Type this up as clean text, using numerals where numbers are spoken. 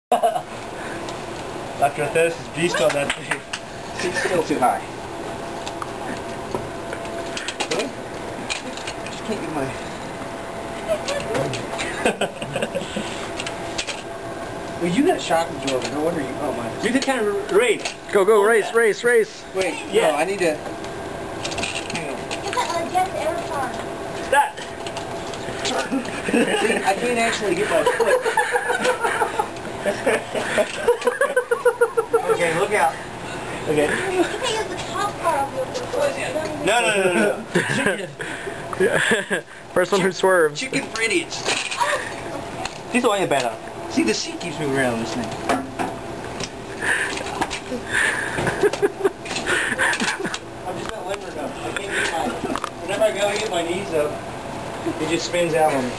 Dr. Atheris is beast on that thing. It's still too high. Okay. Just can't get my... Well, you got a shock absorber. No wonder you... Oh, my... You can kind of race. Go, race. Wait, Yeah. no, I need to... That. See, I can't actually get my foot. Okay, look out. Okay. You can use the top part of your foot. No. First one who swerves. Chicken for idiots. This is way better. See, the seat keeps moving around on this thing. I'm just not limber enough. I can't get my... Whenever I go to get my knees up, it just spins out on me.